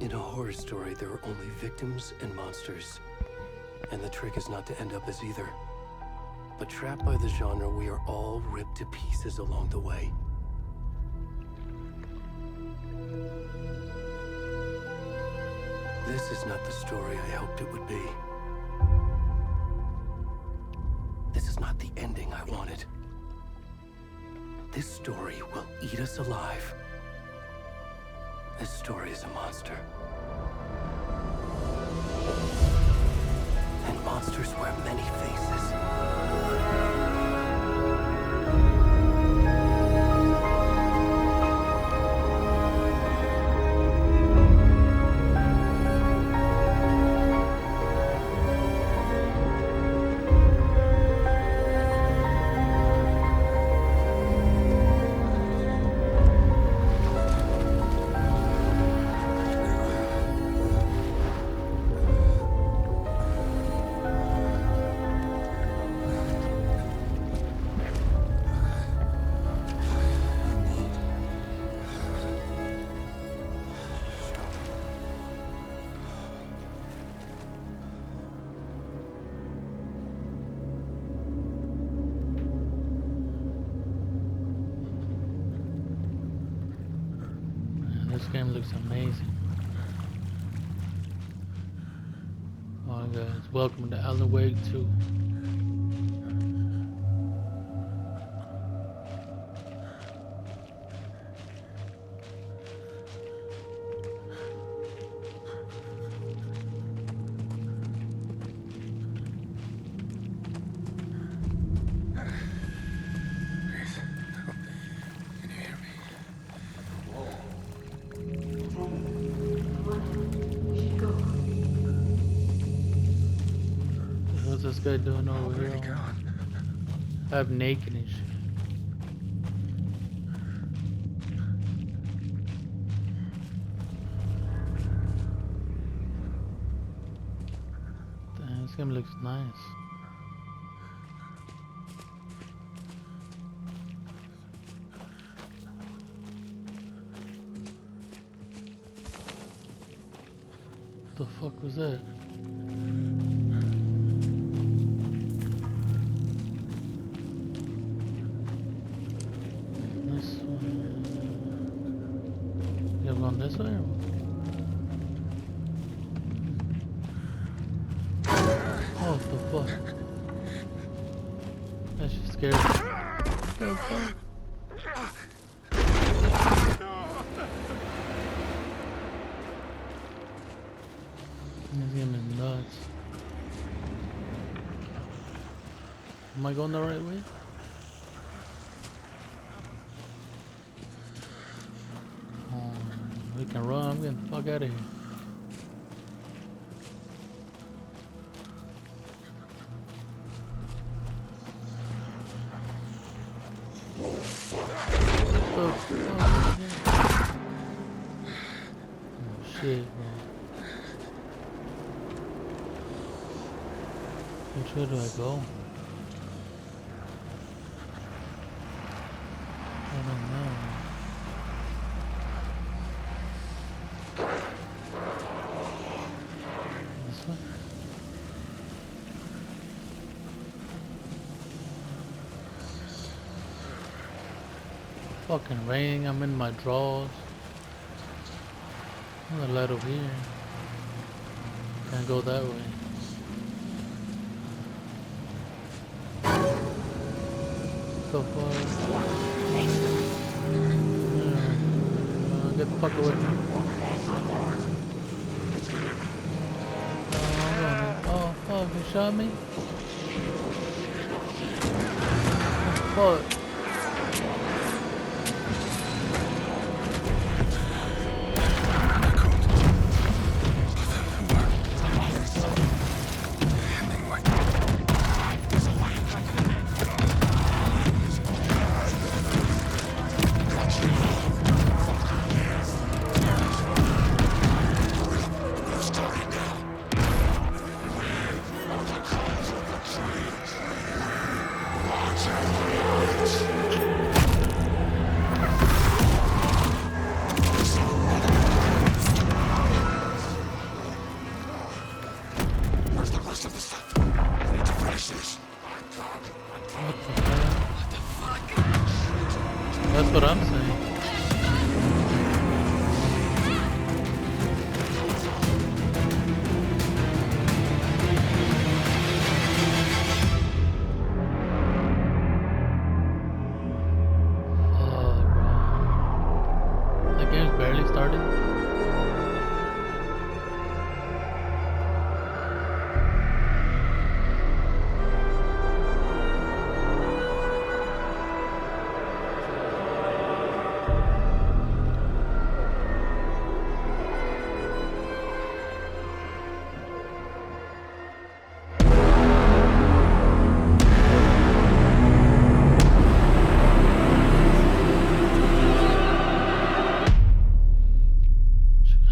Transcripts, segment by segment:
In a horror story, there are only victims and monsters. And the trick is not to end up as either. But trapped by the genre, we are all ripped to pieces along the way. This is not the story I hoped it would be. This is not the ending I wanted. This story will eat us alive. This story is a monster. And monsters wear many faces. This game looks amazing. Alright guys, welcome to Alan Wake 2. What's this guy doing over here? I'm naked and shit. Damn, this game looks nice. What the fuck was that? This one. You have gone this way? Oh, what the fuck? That shit scared me. What the fuck? This game is nuts. Am I going the right way? Oh, we can run. I'm getting the fuck out of here. Oh, shit, bro. Which way do I go? I don't know. This way? Fucking raining, I'm in my drawers. I'm gonna let over here. Can't go that way. So far. Get the fuck away from me. Oh, fuck, you shot me? Oh, fuck. started.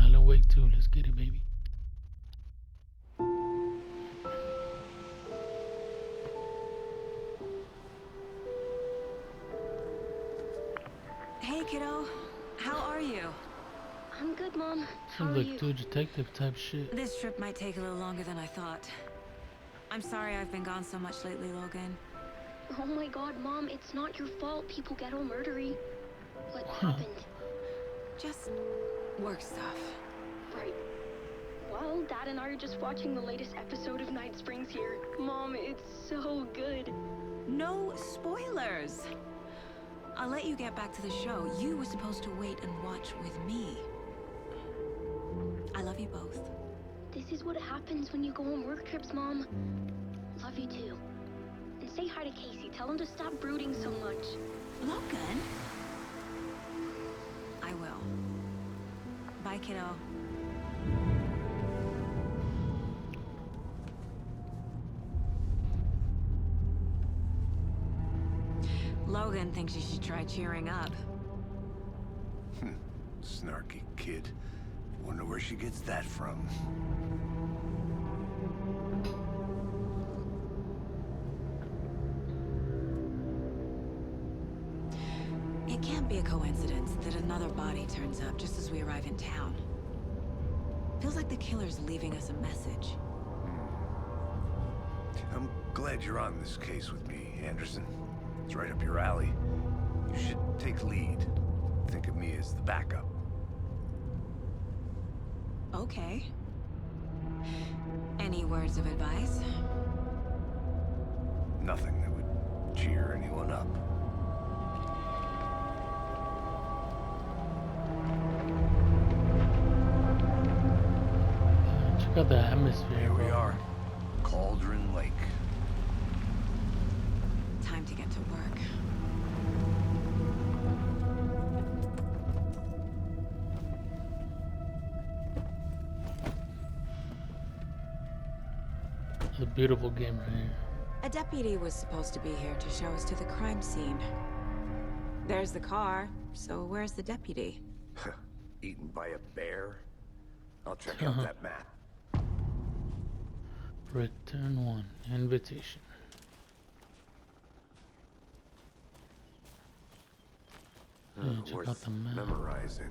Alan Wake 2, let's get it, baby. Hey, kiddo. How are you? I'm good, Mom. How Seems are like you? two detective type shit. This trip might take a little longer than I thought. I'm sorry I've been gone so much lately, Logan. Oh my god, Mom, it's not your fault people get all murdery. What happened? Just work stuff. Right. Well, Dad and I are just watching the latest episode of Night Springs here. Mom, it's so good. No spoilers. I'll let you get back to the show. You were supposed to wait and watch with me. I love you both. This is what happens when you go on work trips, Mom. Love you too. And say hi to Casey. Tell him to stop brooding so much. Logan? I will. Bye, kiddo. Logan thinks you should try cheering up. Snarky kid. Wonder where she gets that from. It can't be a coincidence that another body turns up just as we arrive in town. Feels like the killer's leaving us a message. I'm glad you're on this case with me, Anderson. It's right up your alley. You should take lead. Think of me as the backup. Okay. Any words of advice? Nothing that would cheer anyone up. Check out the atmosphere. Here we bro. are. Cauldron Lake. Time to get to work. It's a beautiful game right here. A deputy was supposed to be here to show us to the crime scene. There's the car, so where's the deputy? Eaten by a bear? I'll check out that map. Return 1. Invitation. Check out Worth the map. memorizing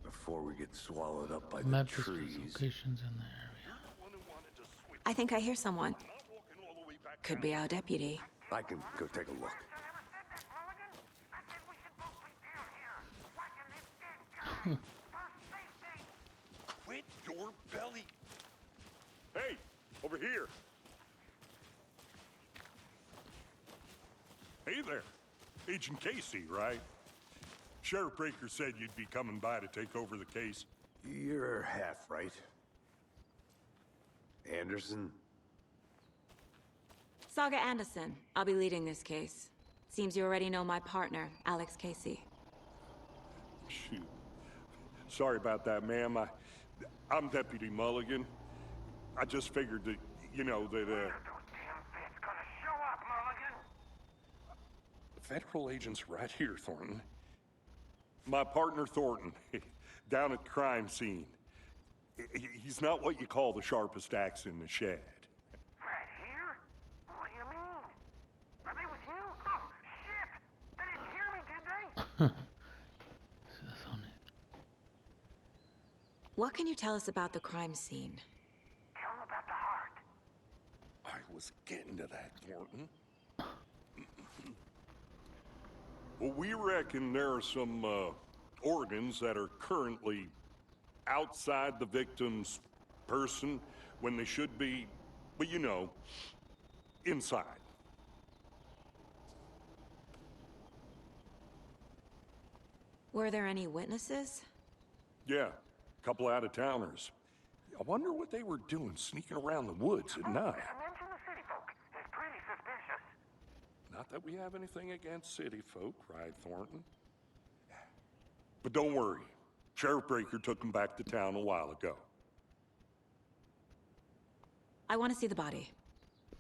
before we get swallowed up by the Map displays trees. locations in the area. I think I hear someone. Could be our deputy. I can go take a look. Quit your belly. Hey, over here. Hey there. Agent Casey, right? Sheriff Breaker said you'd be coming by to take over the case. You're half right. Anderson? Saga Anderson. I'll be leading this case. Seems you already know my partner, Alex Casey. Shoot. Sorry about that, ma'am. I'm Deputy Mulligan. I just figured that, you know, that, Federal agents right here, Thornton. My partner, Thornton, down at the crime scene. He's not what you call the sharpest axe in the shed. Right here? What do you mean? Are they with you? Oh, shit! They didn't hear me, did they? That's on it. What can you tell us about the crime scene? Tell them about the heart. I was getting to that, Thornton. Well, we reckon there are some organs that are currently outside the victim's person when they should be, but you know, inside. Were there any witnesses? Yeah, a couple out-of-towners. I wonder what they were doing sneaking around the woods at night. Mention the city folk. It's pretty suspicious. Not that we have anything against city folk, cried Thornton. But don't worry. Sheriff Breaker took them back to town a while ago. I want to see the body.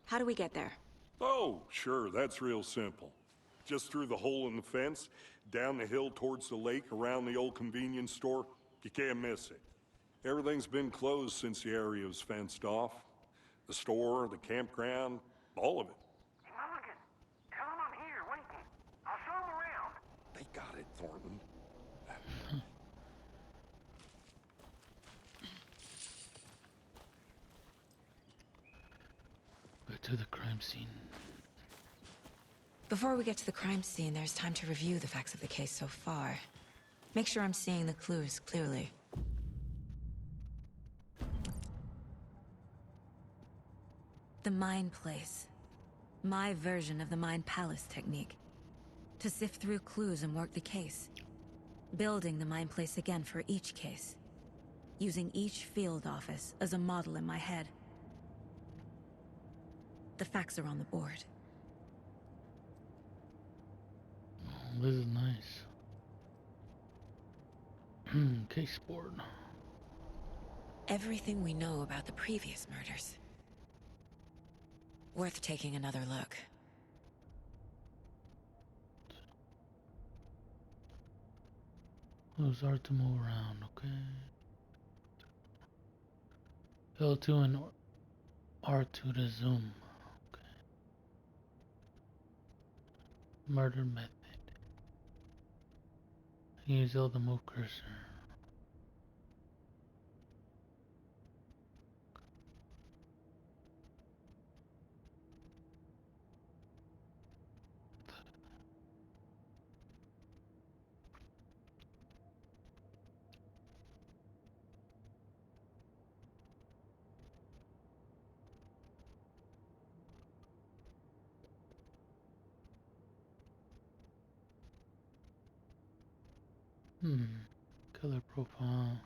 How do we get there? Oh, sure, that's real simple. Just through the hole in the fence, down the hill towards the lake, around the old convenience store. You can't miss it. Everything's been closed since the area was fenced off. The store, the campground, all of it. Hey, Mulligan, tell him I'm here waiting. I'll show him around. They got it, Thornton. Back to the crime scene. Before we get to the crime scene, there's time to review the facts of the case so far. Make sure I'm seeing the clues clearly. The Mind Place. My version of the Mind Palace technique. To sift through clues and work the case. Building the Mind Place again for each case. Using each field office as a model in my head. The facts are on the board. Oh, this is nice. Case board. Everything we know about the previous murders. Worth taking another look. Use R to move around, okay. L2 and R2 to zoom. Okay. Murder method. Use L to move cursor. Color profile.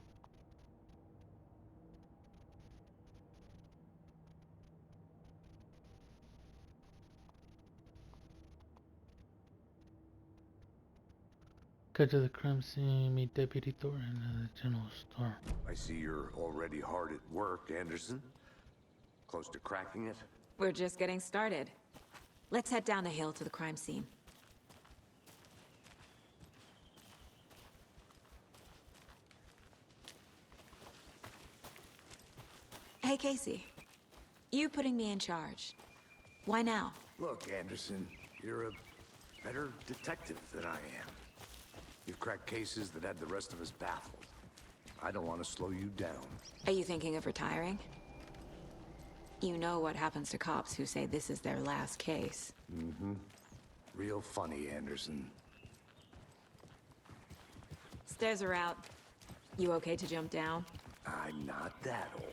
Get to the crime scene, meet Deputy Thornton at the general store. I see you're already hard at work, Anderson. Close to cracking it? We're just getting started. Let's head down the hill to the crime scene. Hey, Casey. You putting me in charge. Why now? Look, Anderson, you're a better detective than I am. You've cracked cases that had the rest of us baffled. I don't want to slow you down. Are you thinking of retiring? You know what happens to cops who say this is their last case. Mm-hmm. Real funny, Anderson. Stairs are out. You okay to jump down? I'm not that old.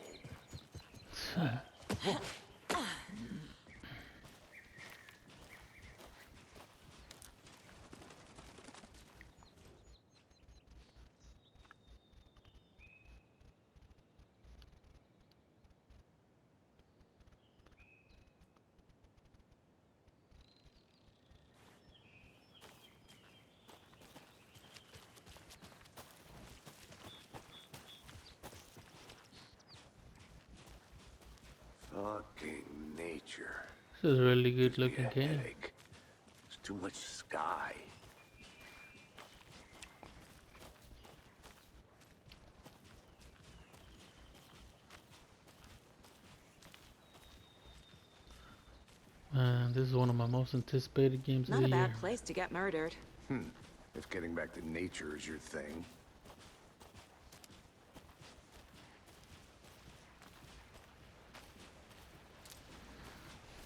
Fucking nature. This is a really good Gives me looking a game. headache. There's too much sky. Man, this is one of my most anticipated games Not of a the year. bad place to get murdered. If getting back to nature is your thing.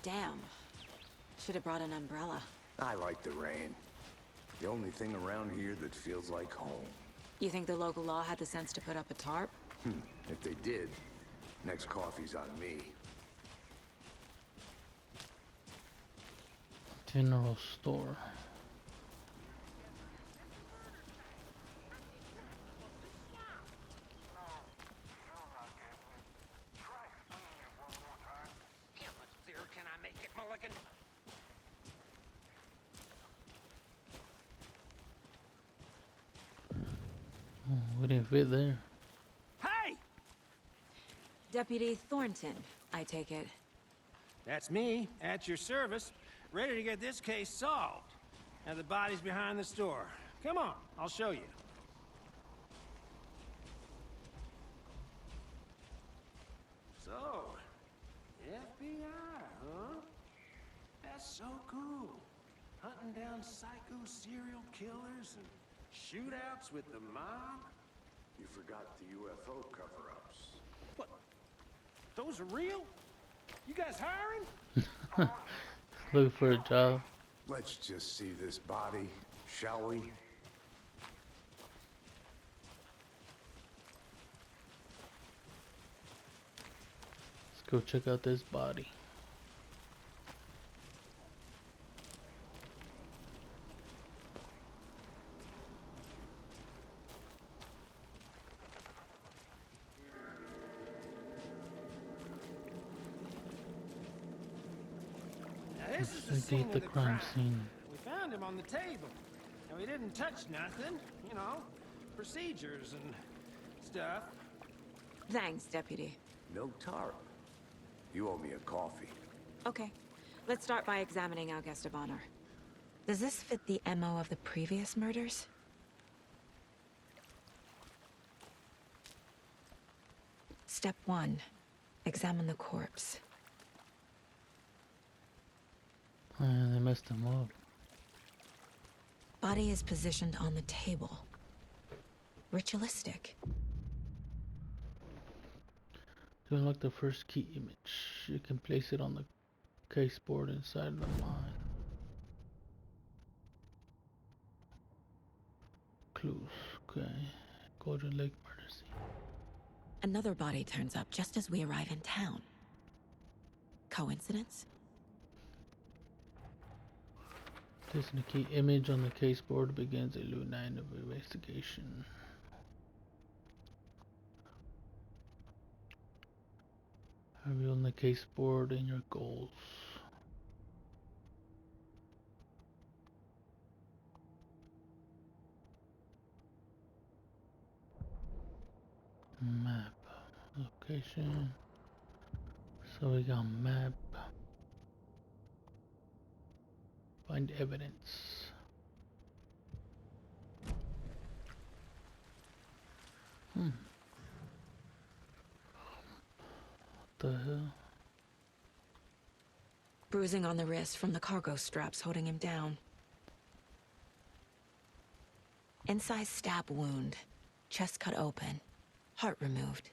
Damn. Should have brought an umbrella. I like the rain. The only thing around here that feels like home. You think the local law had the sense to put up a tarp? If they did, next coffee's on me. General store. We didn't fit there. Hey! Deputy Thornton, I take it. That's me, at your service, ready to get this case solved. Now the body's behind the store. Come on, I'll show you. So, FBI, huh? That's so cool. Hunting down psycho serial killers and shootouts with the mob? You forgot the UFO cover-ups. What? Those are real? You guys hiring? Looking for a job. Let's just see this body, shall we? Let's go check out this body. Now this is the Let's scene indeed of the the crime scene. We found him on the table. And we didn't touch nothing, you know, procedures and stuff. Thanks, Deputy. No tarp. You owe me a coffee. Okay, let's start by examining our guest of honor. Does this fit the MO of the previous murders? Step 1. Examine the corpse. They messed him up. Body is positioned on the table. Ritualistic. To unlock the first key image, you can place it on the caseboard inside the mine. Clues, okay. Golden Lake murder scene. Another body turns up just as we arrive in town. Coincidence? Placing the key image on the caseboard begins a new line of investigation. Reveal on the caseboard and your goals. Map. Location. So we got map. Find evidence. What the hell? Bruising on the wrist from the cargo straps holding him down. Incised stab wound. Chest cut open. Heart removed.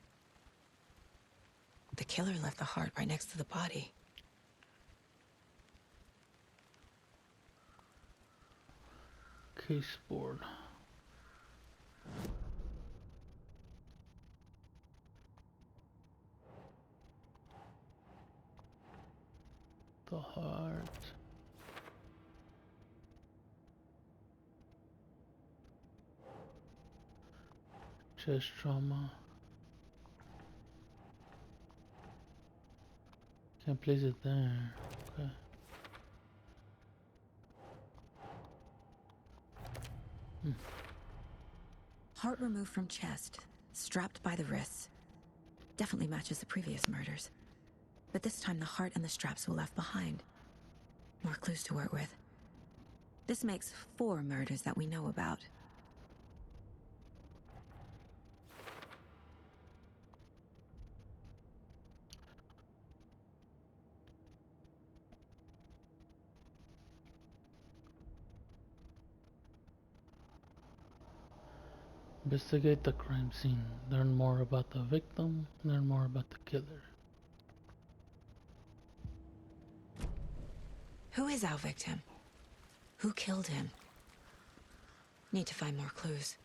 The killer left the heart right next to the body. Caseboard. The heart. Chest trauma. Can't place it there. Okay. Heart removed from chest, strapped by the wrists. Definitely matches the previous murders. But this time the heart and the straps were left behind. More clues to work with. This makes 4 murders that we know about. Investigate the crime scene. Learn more about the victim. Learn more about the killer. Who is our victim? Who killed him? Need to find more clues.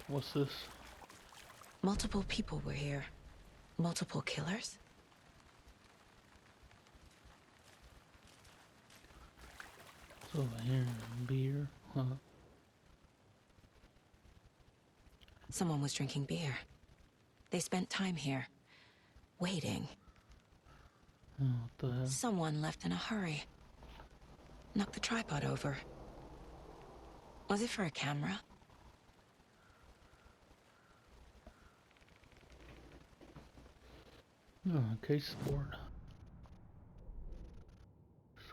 What's this? Multiple people were here. Multiple killers? It's over here. Beer. Huh? Someone was drinking beer. They spent time here, waiting. Oh, what the hell? Someone left in a hurry. knocked the tripod over. Was it for a camera? Oh, case board.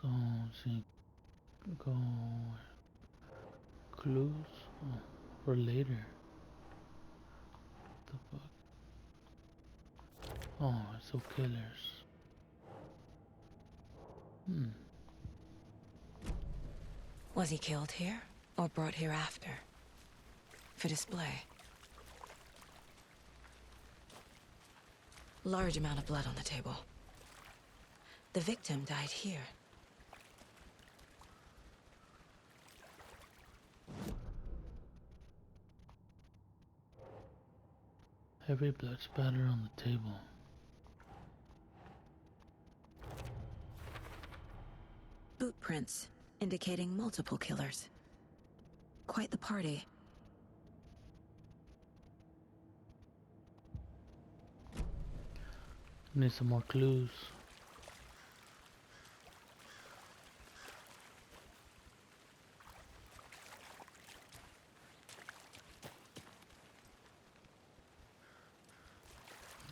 So, see, go clues for later. What the fuck? Oh, so killers. Was he killed here, or brought here after? For display. Large amount of blood on the table. The victim died here. Heavy blood spatter on the table. Boot prints, indicating multiple killers. Quite the party. Need some more clues.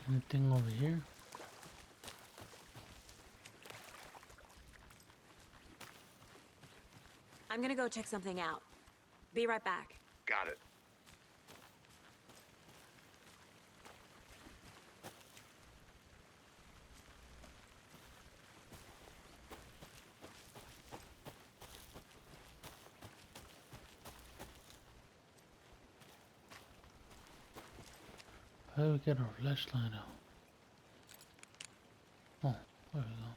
Anything over here? I'm gonna go check something out. Be right back. Got it. How do we get our flashlight out? Oh, there we go.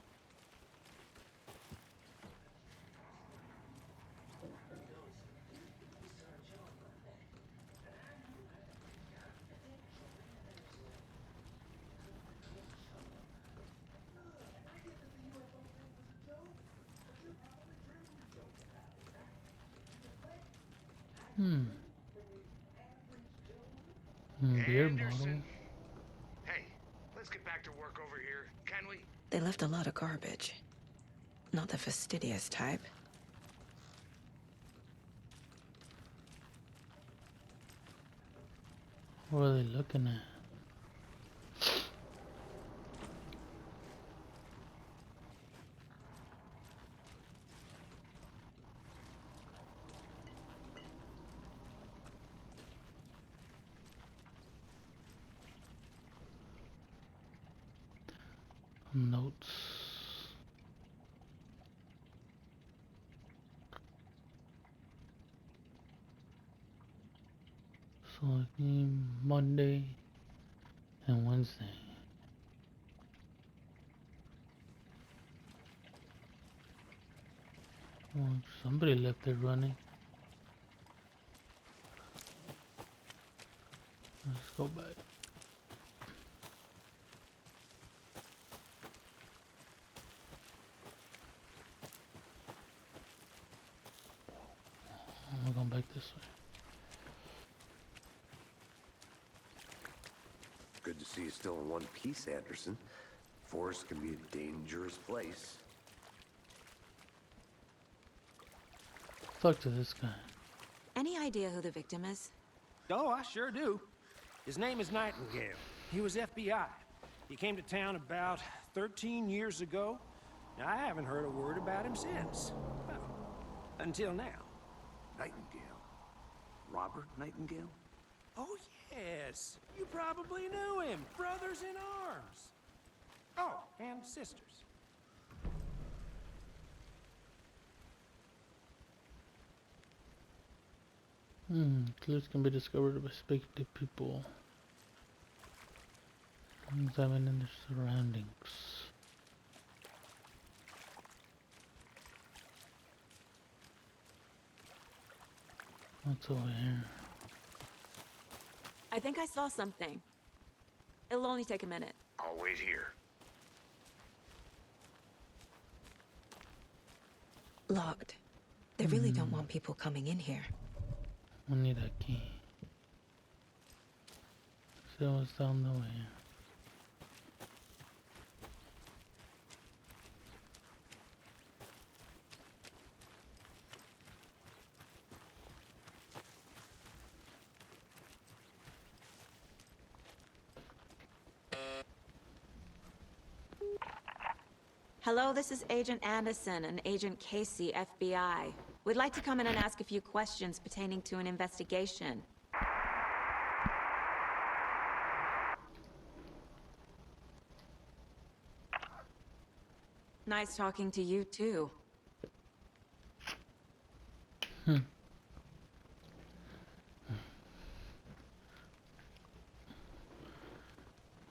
Beer bottle. Anderson. Hey, let's get back to work over here, can we? They left a lot of garbage. Not the fastidious type. What are they looking at? Notes. So Monday and Wednesday. Well, somebody left it running. Let's go back. I'm going back this way. Good to see you still in one piece, Anderson. Forest can be a dangerous place. Talk to this guy. Any idea who the victim is? Oh, I sure do. His name is Nightingale. He was FBI. He came to town about 13 years ago. Now, I haven't heard a word about him since. Well, until now. Nightingale. Robert Nightingale? Oh, yes. You probably knew him. Brothers in arms. Oh, and sisters. Clues can be discovered by speaking to people. Examining their surroundings. What's over here? I think I saw something. It'll only take a minute. I'll wait here. Locked. They really don't want people coming in here. We need a key. So what's down the way? Hello, this is Agent Anderson and Agent Casey, FBI. We'd like to come in and ask a few questions pertaining to an investigation. Nice talking to you, too. You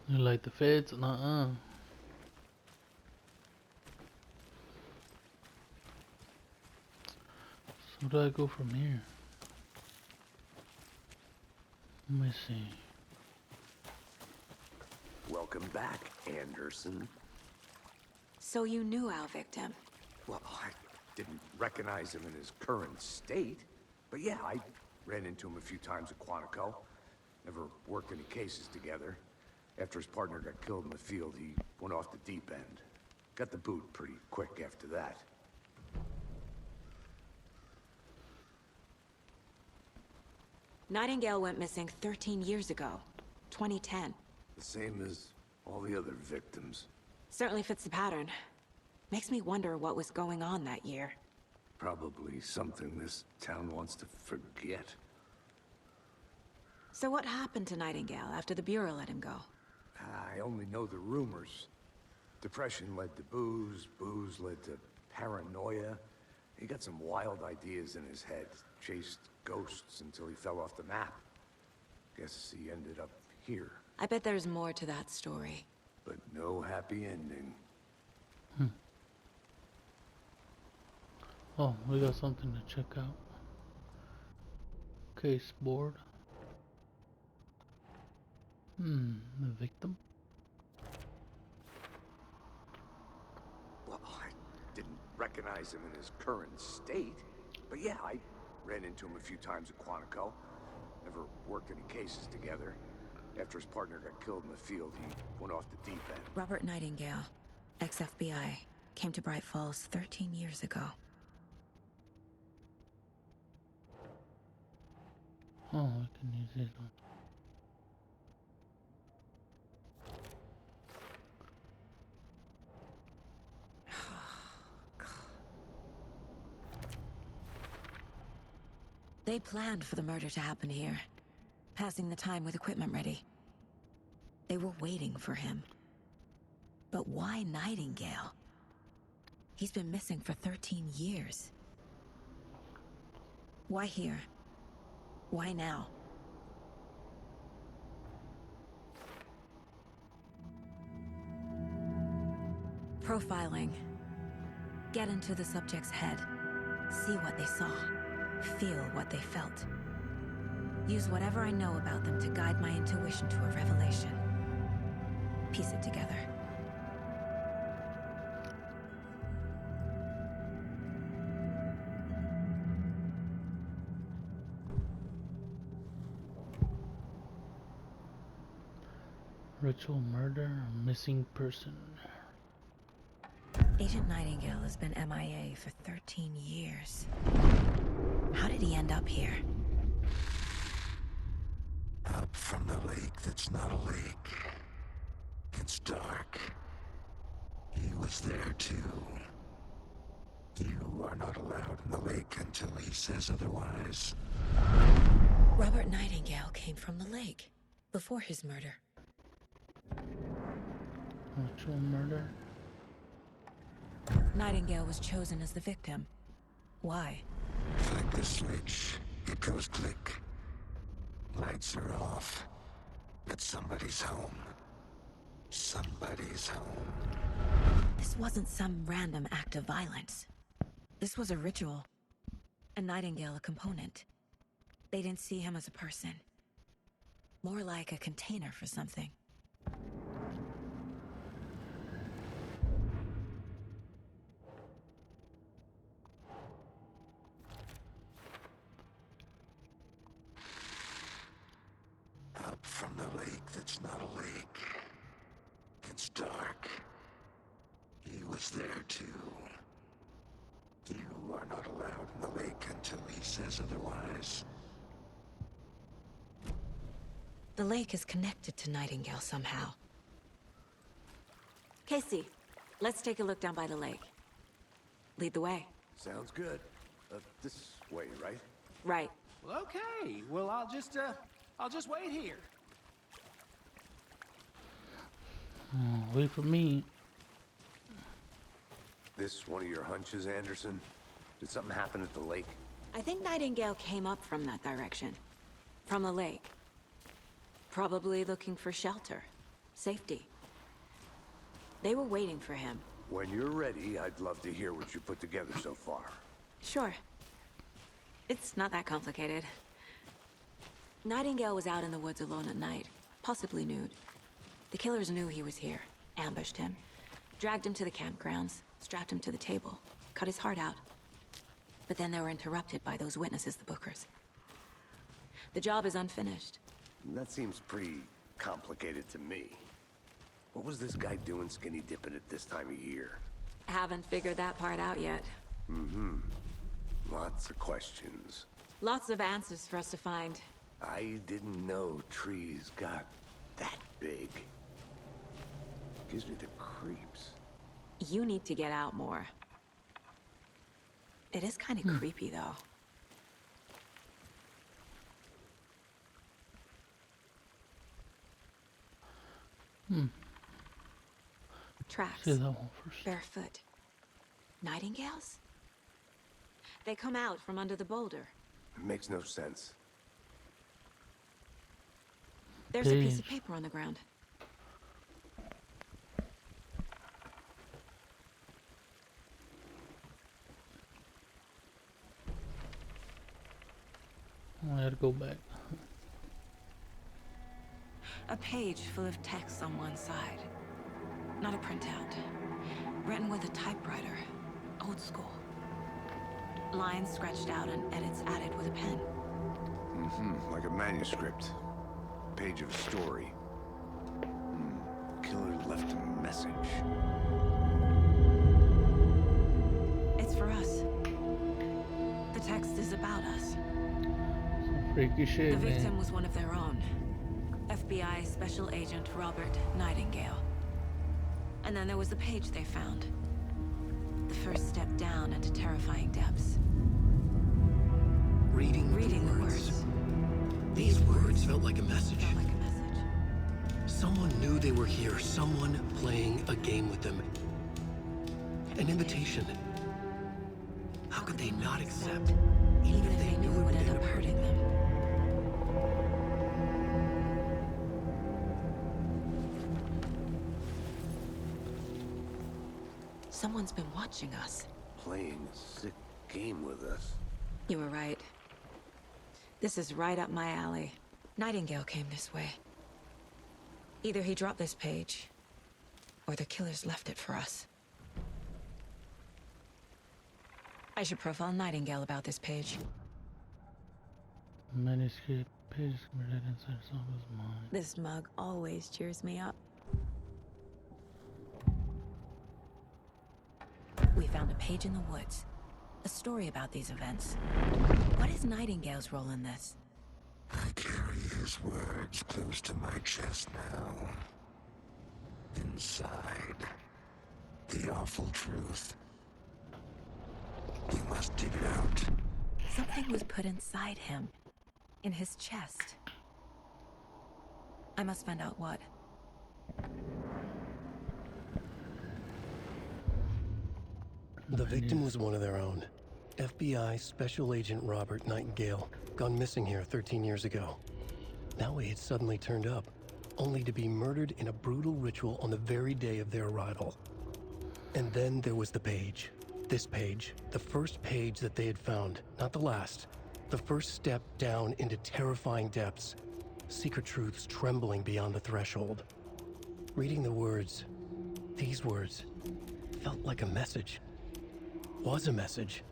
like the feds? Nuh-uh. So where do I go from here? Let me see. Welcome back, Anderson. So you knew our victim? Well, I didn't recognize him in his current state. But yeah, I ran into him a few times at Quantico. Never worked any cases together. After his partner got killed in the field, he went off the deep end. Got the boot pretty quick after that. Nightingale went missing 13 years ago, 2010. The same as all the other victims. Certainly fits the pattern. Makes me wonder what was going on that year. Probably something this town wants to forget. So what happened to Nightingale after the Bureau let him go? I only know the rumors. Depression led to booze, booze led to paranoia. He got some wild ideas in his head, chased ghosts until he fell off the map. Guess he ended up here, I bet there's more to that story. but no happy ending. Oh, we got something to check out. Case board. The victim. Well, I didn't recognize him in his current state. But yeah, I ran into him a few times at Quantico. Never worked any cases together. After his partner got killed in the field, he went off the deep end. Robert Nightingale, ex-FBI, came to Bright Falls 13 years ago. Oh, I can use this one. They planned for the murder to happen here, passing the time with equipment ready. They were waiting for him. But why Nightingale? He's been missing for 13 years. Why here? Why now? Profiling. Get into the subject's head. See what they saw. Feel what they felt. Use whatever I know about them to guide my intuition to a revelation. Piece it together. Ritual murder, missing person. Agent Nightingale has been MIA for 13 years. How did he end up here? Up from the lake that's not a lake. It's dark. He was there too. You are not allowed in the lake until he says otherwise. Robert Nightingale came from the lake before his murder. Ritual murder. Nightingale was chosen as the victim. Why? Flick the switch. It goes click. Lights are off. But somebody's home. Somebody's home. This wasn't some random act of violence. This was a ritual. And Nightingale a component. They didn't see him as a person. More like a container for something. Up from the lake that's not a lake. It's dark. He was there too. You are not allowed in the lake until he says otherwise. The lake is connected to Nightingale somehow. Casey, Let's take a look down by the lake. Lead the way. Sounds good. This way, right? Right. Well, okay. Well, I'll just wait here. Wait for me. This one of your hunches, Anderson? Did something happen at the lake? I think Nightingale came up from that direction. From the lake. Probably looking for shelter. Safety. They were waiting for him. When you're ready, I'd love to hear what you put together so far. Sure. It's not that complicated. Nightingale was out in the woods alone at night, possibly nude. The killers knew he was here, ambushed him, dragged him to the campgrounds, strapped him to the table, cut his heart out. But then they were interrupted by those witnesses, the Bookers. The job is unfinished. That seems pretty complicated to me. What was this guy doing skinny dipping at this time of year? Haven't figured that part out yet. Lots of questions. Lots of answers for us to find. I didn't know trees got that big. Gives me the creeps. You need to get out more. It is kind of creepy, though. Tracks. See that one first. Barefoot. Nightingales? They come out from under the boulder. It makes no sense. There's a piece of Page. paper on the ground. I had to go back. A page full of text on one side. Not a printout. Written with a typewriter. Old school. Lines scratched out and edits added with a pen. Like a manuscript. Page of a story. Killer left a message. It's for us. The text is about us. Some freaky shit, The victim man. was one of their own. FBI Special Agent Robert Nightingale. And then there was the page they found. The first step down into terrifying depths. Reading The words. These words felt like a message. Felt like a message. Someone knew they were here. Someone playing a game with them. An invitation. How could they not accept? Even if they knew it would end up hurting them. Someone's been watching us. Playing a sick game with us. You were right. This is right up my alley. Nightingale came this way. Either he dropped this page, or the killers left it for us. I should profile Nightingale about this page. Manuscript page committed inside someone's mind. This mug always cheers me up. We found a page in the woods. A story about these events. What is Nightingale's role in this? I carry his words close to my chest now. Inside, the awful truth. You must dig it out. Something was put inside him. In his chest. I must find out what. The victim was one of their own. FBI Special Agent Robert Nightingale, gone missing here 13 years ago. Now he had suddenly turned up, only to be murdered in a brutal ritual on the very day of their arrival. And then there was the page. This page, the first page that they had found, not the last. The first step down into terrifying depths. Secret truths trembling beyond the threshold. Reading the words, these words, felt like a message. Was a message.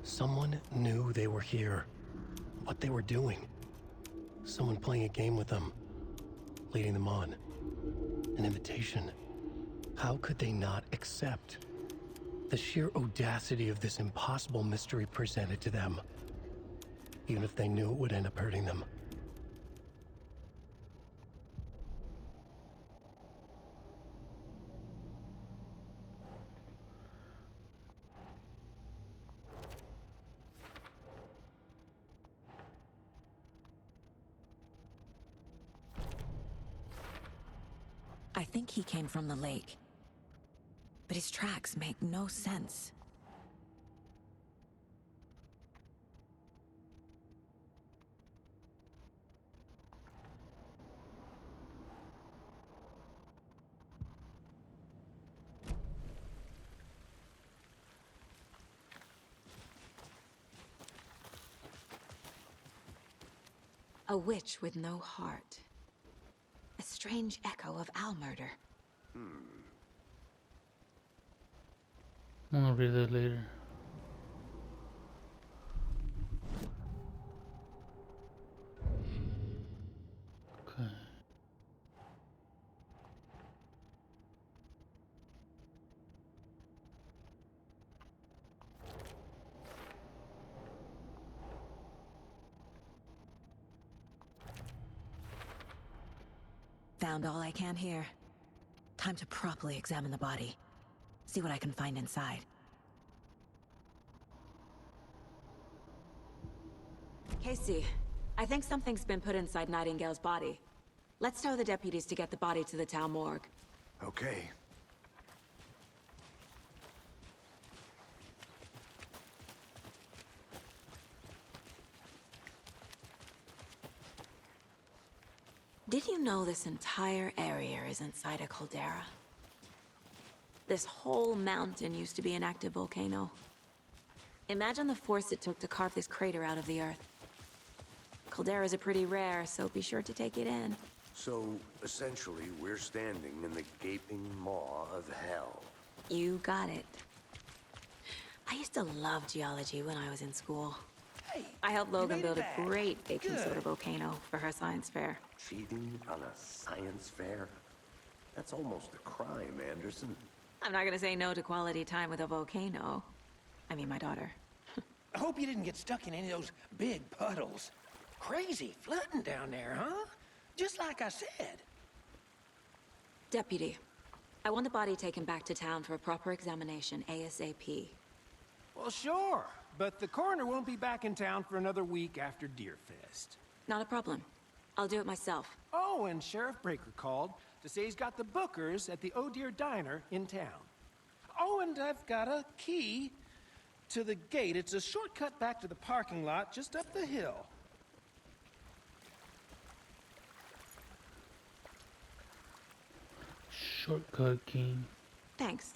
Someone knew they were here. What they were doing. Someone playing a game with them. Leading them on. An invitation. How could they not accept? The sheer audacity of this impossible mystery presented to them. Even if they knew it would end up hurting them. I think he came from the lake. But his tracks make no sense. A witch with no heart. A strange echo of owl murder. I'm gonna read that later. Okay. Found all I can here. Time to properly examine the body. See what I can find inside. Casey, I think something's been put inside Nightingale's body. Let's tell the deputies to get the body to the town morgue. Okay. Did you know this entire area is inside a caldera? This whole mountain used to be an active volcano. Imagine the force it took to carve this crater out of the earth. Calderas are pretty rare, so be sure to take it in. So, essentially, we're standing in the gaping maw of hell. You got it. I used to love geology when I was in school. Hey, I helped you Logan made it build a back. great baking Good. soda volcano for her science fair. Cheating on a science fair? That's almost a crime, Anderson. I'm not gonna say no to quality time with a volcano. I mean, my daughter. I hope you didn't get stuck in any of those big puddles. Crazy flooding down there, huh? Just like I said. Deputy, I want the body taken back to town for a proper examination ASAP. Well, sure. But the coroner won't be back in town for another week after Deerfest. Not a problem. I'll do it myself. Oh, and Sheriff Breaker called to say he's got the bookers at the Oh Dear Diner in town. Oh, and I've got a key to the gate. It's a shortcut back to the parking lot just up the hill. Shortcut King. Thanks.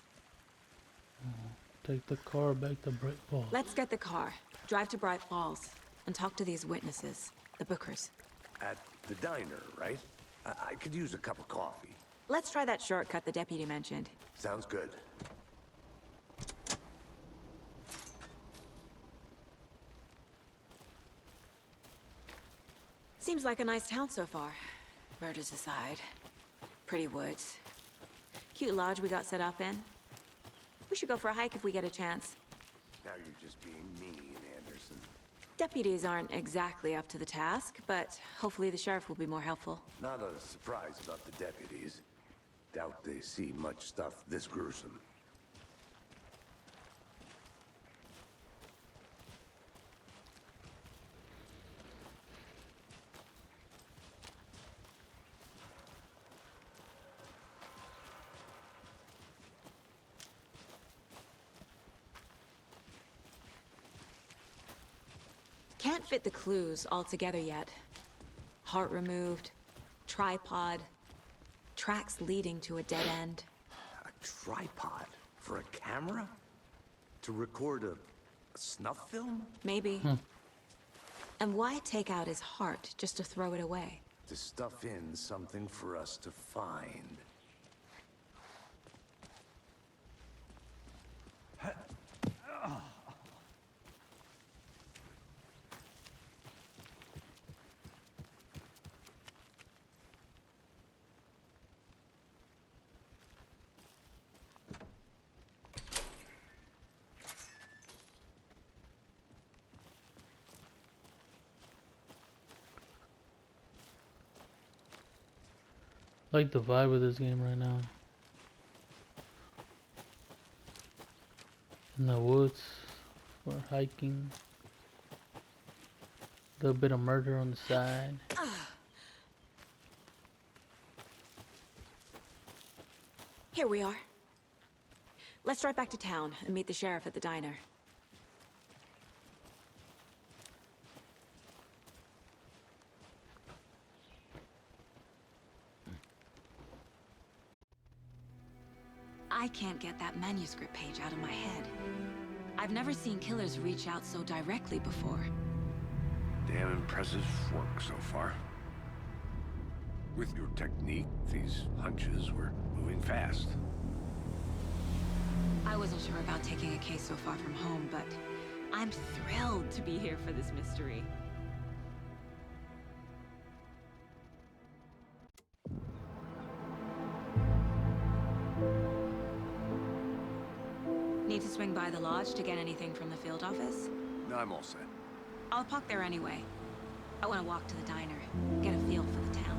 Take the car back to Bright Falls. Let's get the car, drive to Bright Falls, and talk to these witnesses, the bookers. At the diner, right? I could use a cup of coffee. Let's try that shortcut the deputy mentioned. Sounds good. Seems like a nice town so far. Murders aside. Pretty woods. Cute lodge we got set up in. We should go for a hike if we get a chance. Now you're just being mean, Anderson. Deputies aren't exactly up to the task, but hopefully the sheriff will be more helpful. Not a surprise about the deputies. Doubt they see much stuff this gruesome. Can't fit the clues all together yet. Heart removed, tripod, tracks leading to a dead end. A tripod? For a camera? To record a snuff film? Maybe. And why take out his heart just to throw it away? To stuff in something for us to find. Like the vibe of this game right now. In the woods for hiking. A little bit of murder on the side. Here we are. Let's drive back to town and meet the sheriff at the diner. I can't get that manuscript page out of my head. I've never seen killers reach out so directly before. Damn impressive work so far. With your technique, these hunches were moving fast. I wasn't sure about taking a case so far from home, but I'm thrilled to be here for this mystery. Need to swing by the lodge to get anything from the field office? No, I'm all set. I'll park there anyway. I want to walk to the diner, get a feel for the town.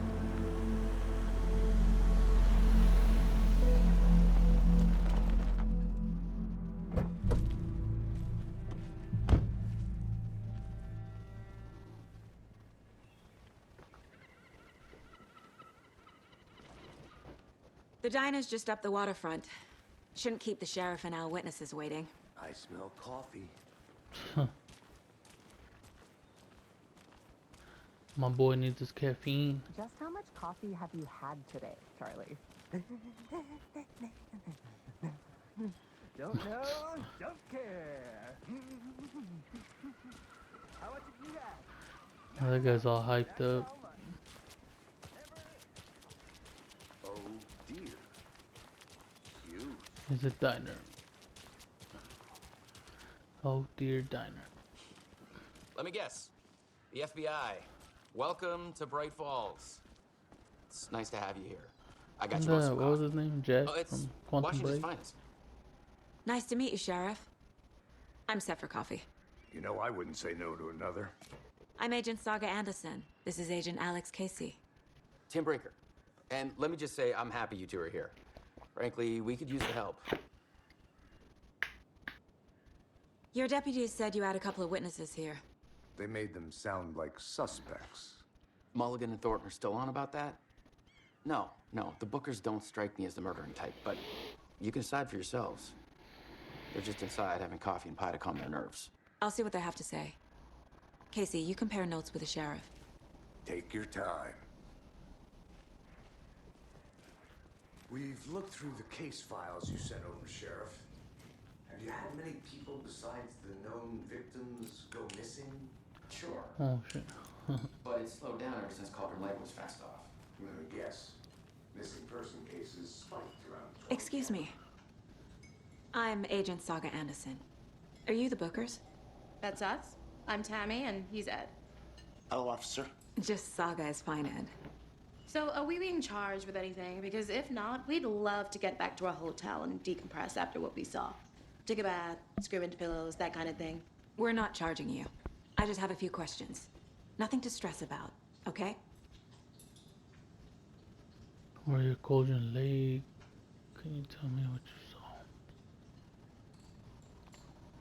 The diner's just up the waterfront. Shouldn't keep the sheriff and our witnesses waiting. I smell coffee. My boy needs his caffeine. Just how much coffee have you had today, Charlie? Don't know, don't care. How much have you had? That guy's all hyped up. Oh dear. Huge. It's a diner. Oh dear, diner. Let me guess. The FBI. Welcome to Bright Falls. It's nice to have you here. I got you most of What was his name? Jack Oh, it's from Quantum Washington's Break. finest. Nice to meet you, Sheriff. I'm set for coffee. You know, I wouldn't say no to another. I'm Agent Saga Anderson. This is Agent Alex Casey. Tim Brinker. And let me just say, I'm happy you two are here. Frankly, we could use the help. Your deputies said you had a couple of witnesses here. They made them sound like suspects. Mulligan and Thornton are still on about that? No, the Bookers don't strike me as the murdering type, but you can decide for yourselves. They're just inside having coffee and pie to calm their nerves. I'll see what they have to say. Casey, you compare notes with the sheriff. Take your time. We've looked through the case files you sent over, Sheriff. Have you had many people besides the known victims go missing? Sure. Oh shit. But it's slowed down ever since Cauldron Lake was fenced off. Let me guess. Missing person cases spiked around 20. Excuse me. I'm Agent Saga Anderson. Are you the Bookers? That's us. I'm Tammy, and he's Ed. Hello, officer. Just Saga is fine, Ed. So, are we being charged with anything? Because if not, we'd love to get back to our hotel and decompress after what we saw. Take a bath, scream into pillows, that kind of thing. We're not charging you. I just have a few questions. Nothing to stress about, okay? Where your Cauldron Lake? Can you tell me what you saw?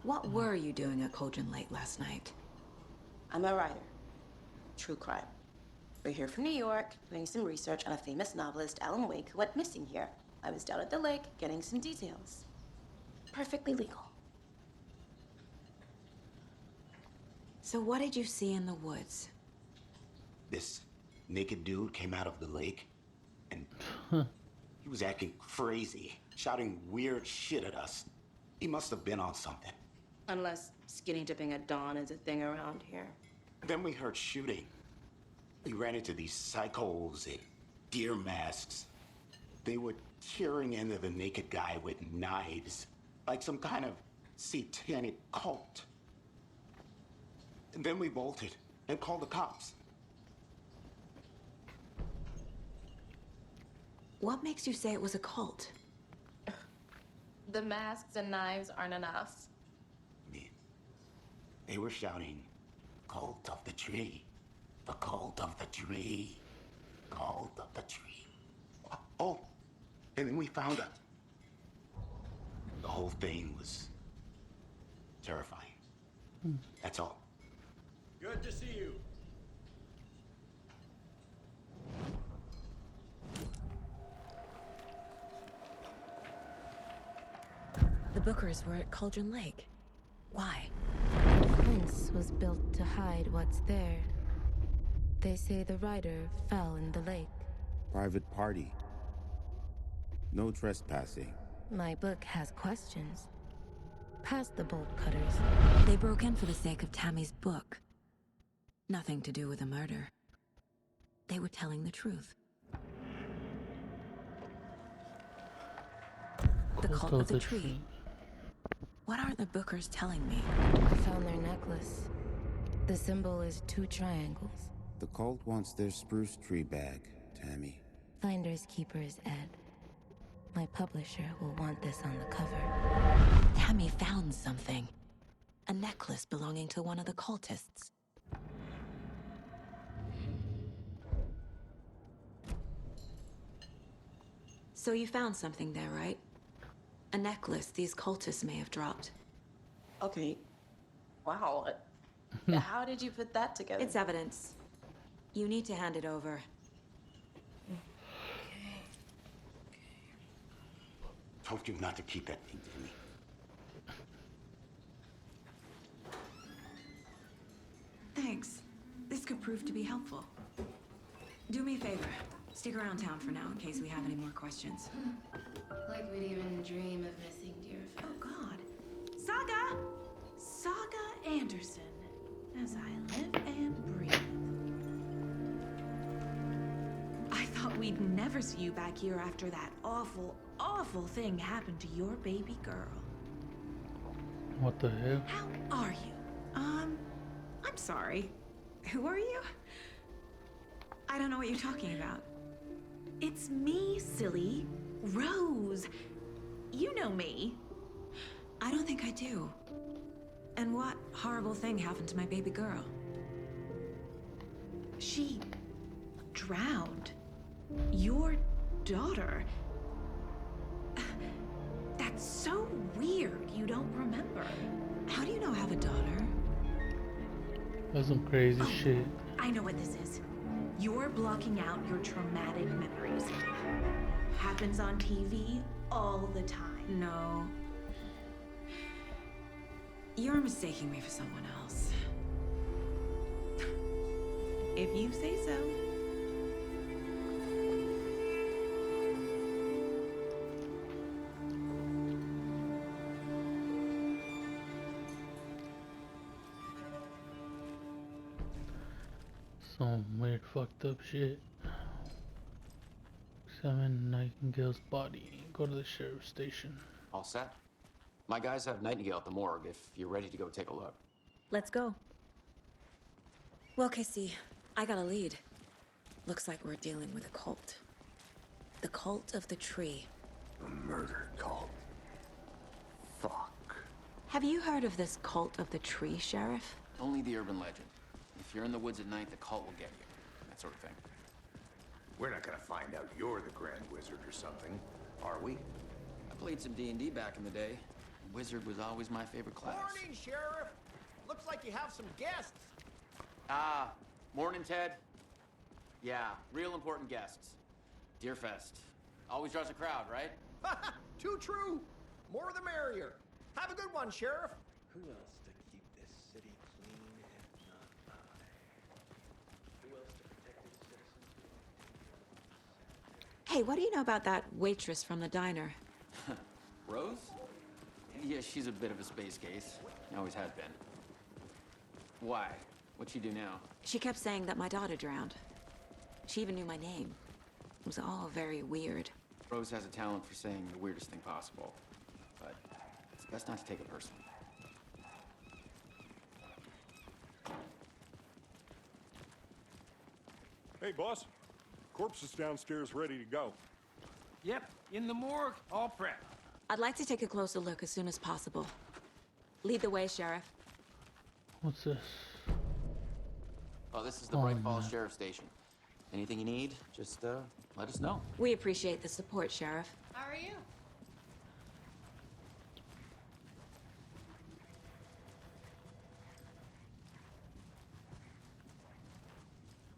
What were you doing at Cauldron Lake last night? I'm a writer. True crime. We're here from New York, doing some research on a famous novelist, Alan Wake, who went missing here. I was down at the lake, getting some details. Perfectly legal. So what did you see in the woods? This naked dude came out of the lake, and he was acting crazy, shouting weird shit at us. He must have been on something. Unless skinny dipping at dawn is a thing around here. Then we heard shooting. We ran into these psychos in deer masks. They were tearing into the naked guy with knives, like some kind of satanic cult. And then we bolted and called the cops. What makes you say it was a cult? The masks and knives aren't enough. They were shouting, "Cult of the tree, the cult of the tree, cult of the tree." Oh, and then we found it. The whole thing was terrifying. That's all. Good to see you. The Bookers were at Cauldron Lake. Why? Prince was built to hide what's there. They say the rider fell in the lake. Private party. No trespassing. My book has questions. Past the bolt cutters. They broke in for the sake of Tammy's book. Nothing to do with a murder. They were telling the truth. The cult of the tree. What are the Bookers telling me? I found their necklace. The symbol is 2 triangles. The cult wants their spruce tree bag, Tammy. Finders keepers, Ed. My publisher will want this on the cover. Tammy found something. A necklace belonging to one of the cultists. So you found something there, right? A necklace these cultists may have dropped. Okay. Wow. How did you put that together? It's evidence. You need to hand it over. Told you not to keep that thing to me. Thanks. This could prove to be helpful. Do me a favor. Stick around town for now in case we have any more questions. Like we'd even dream of missing dear friends. Oh, God. Saga! Saga Anderson. As I live and breathe. I thought we'd never see you back here after that awful, awful thing happened to your baby girl. What the hell? How are you? I'm sorry. Who are you? I don't know what you're talking about. It's me, silly. Rose. You know me. I don't think I do. And what horrible thing happened to my baby girl? She drowned. Your daughter. That's so weird you don't remember. How do you know I have a daughter? That's some crazy shit. I know what this is. You're blocking out your traumatic memories. Happens on TV all the time. No. You're mistaking me for someone else. If you say so. Some weird fucked up shit. Examine Nightingale's body. Go to the sheriff's station. All set? My guys have Nightingale at the morgue if you're ready to go take a look. Let's go. Well, Casey, I got a lead. Looks like we're dealing with a cult. The cult of the tree. A murder cult. Fuck. Have you heard of this cult of the tree, Sheriff? Only the urban legend. If you're in the woods at night, the cult will get you. That sort of thing. We're not gonna find out you're the Grand Wizard or something, are we? I played some D&D back in the day. Wizard was always my favorite class. Morning, Sheriff. Looks like you have some guests. Ah, morning, Ted. Yeah, real important guests. Deerfest. Always draws a crowd, right? Too true. More the merrier. Have a good one, Sheriff. Who else to keep this city clean if not I? Who else to protect its citizens? Hey, what do you know about that waitress from the diner? Rose? Yeah, she's a bit of a space case. Always has been. Why? What'd she do now? She kept saying that my daughter drowned. She even knew my name. It was all very weird. Rose has a talent for saying the weirdest thing possible. But it's best not to take it personally. Hey, boss. Corpse is downstairs ready to go. Yep, in the morgue, all prepped. I'd like to take a closer look as soon as possible. Lead the way, Sheriff. What's this? Oh, this is the Bright Falls Sheriff Station. Anything you need, just let us know. We appreciate the support, Sheriff. How are you?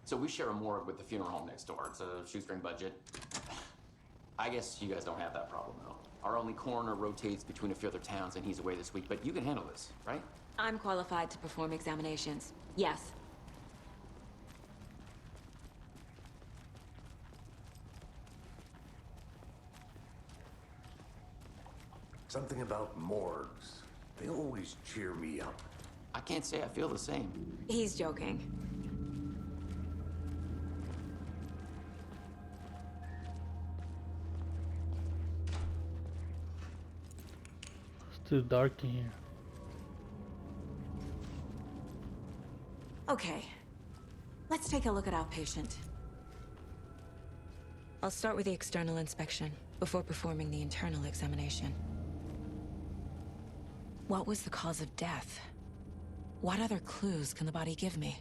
So we share a morgue with the funeral home next door. It's a shoestring budget. I guess you guys don't have that problem, though. Our only coroner rotates between a few other towns, and he's away this week, but you can handle this, right? I'm qualified to perform examinations. Yes. Something about morgues. They always cheer me up. I can't say I feel the same. He's joking. It's too dark in here. Okay. Let's take a look at our patient. I'll start with the external inspection before performing the internal examination. What was the cause of death? What other clues can the body give me?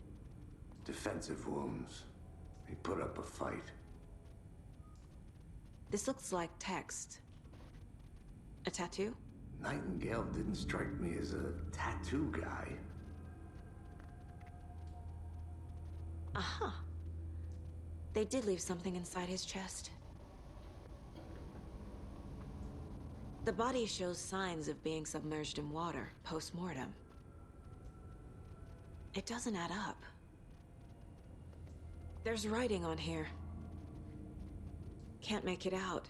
Defensive wounds. He put up a fight. This looks like text. A tattoo? Nightingale didn't strike me as a tattoo guy. Aha. They did leave something inside his chest. The body shows signs of being submerged in water post-mortem. It doesn't add up. There's writing on here. Can't make it out.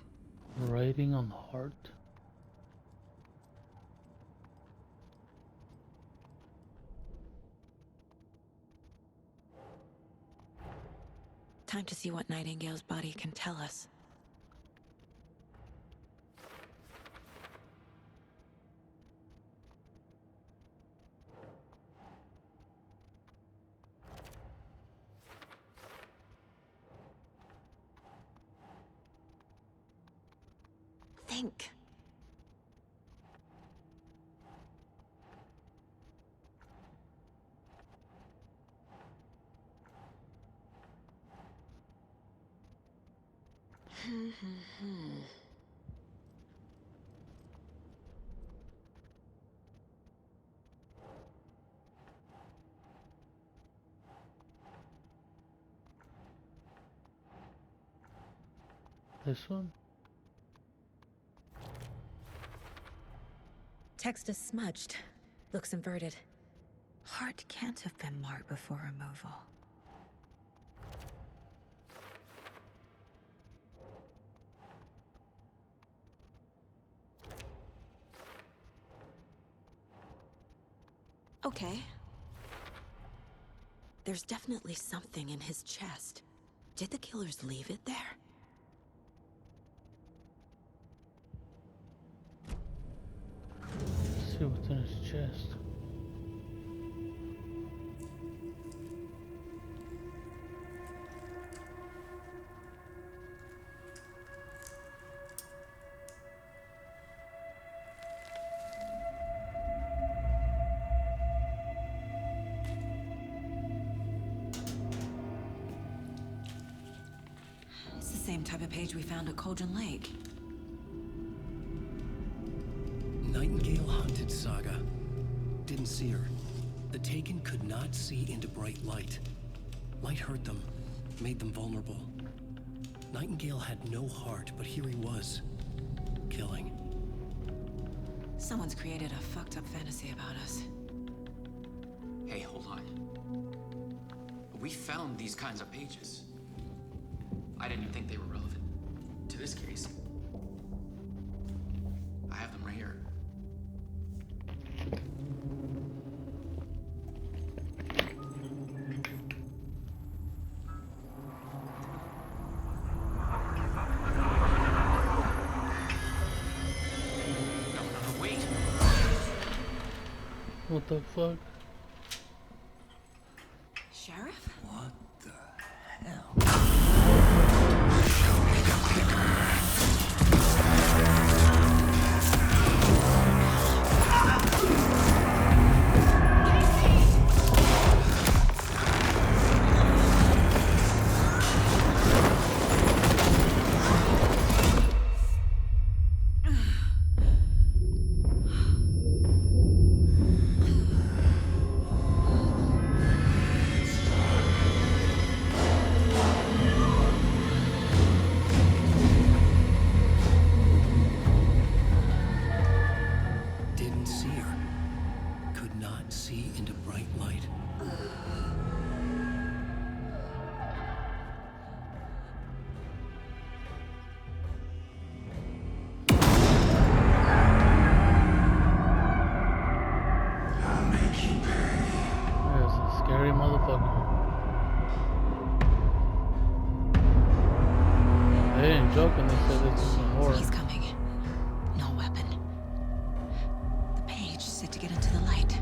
Writing on the heart. Time to see what Nightingale's body can tell us. Think. This one? Text is smudged. Looks inverted. Heart can't have been marked before removal. Okay. There's definitely something in his chest. Did the killers leave it there? Let's see what's in his chest. It's the same type of page we found at Cauldron Lake. Nightingale hunted Saga. Didn't see her. The Taken could not see into bright light. Light hurt them, made them vulnerable. Nightingale had no heart, but here he was, killing. Someone's created a fucked up fantasy about us. Hey, hold on. We found these kinds of pages. I didn't think they were relevant to this case. I have them right here. No, wait. What the fuck? Sheriff? What the hell? motherfucker. They ain't joking, they said this is some horror. He's coming. No weapon. The page said to get into the light.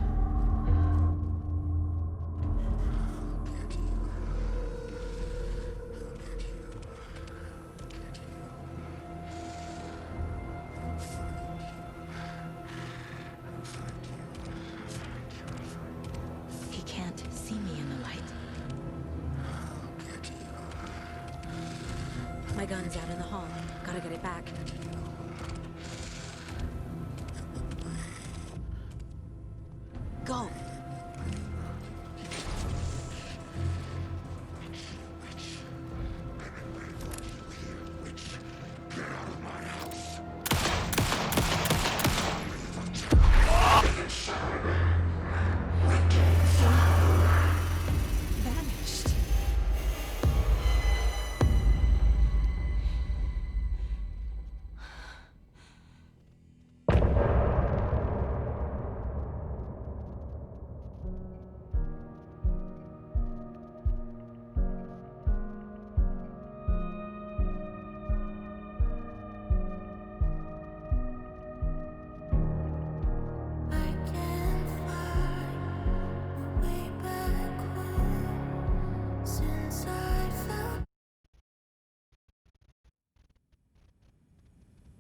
He can't see me in the light. My gun's out in the hall. Gotta get it back. Go. Vanished.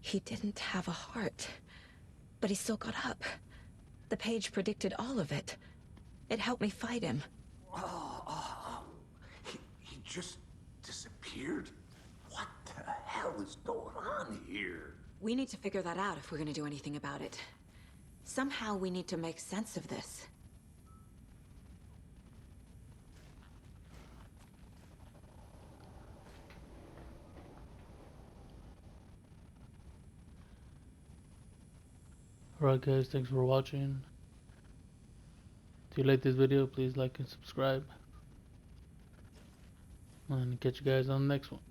He didn't have a heart, but he still got up. The page predicted all of it. It helped me fight him. He just disappeared? What the hell is going on here? We need to figure that out if we're gonna do anything about it. Somehow we need to make sense of this. Alright guys, thanks for watching. If you like this video, please like and subscribe. And catch you guys on the next one.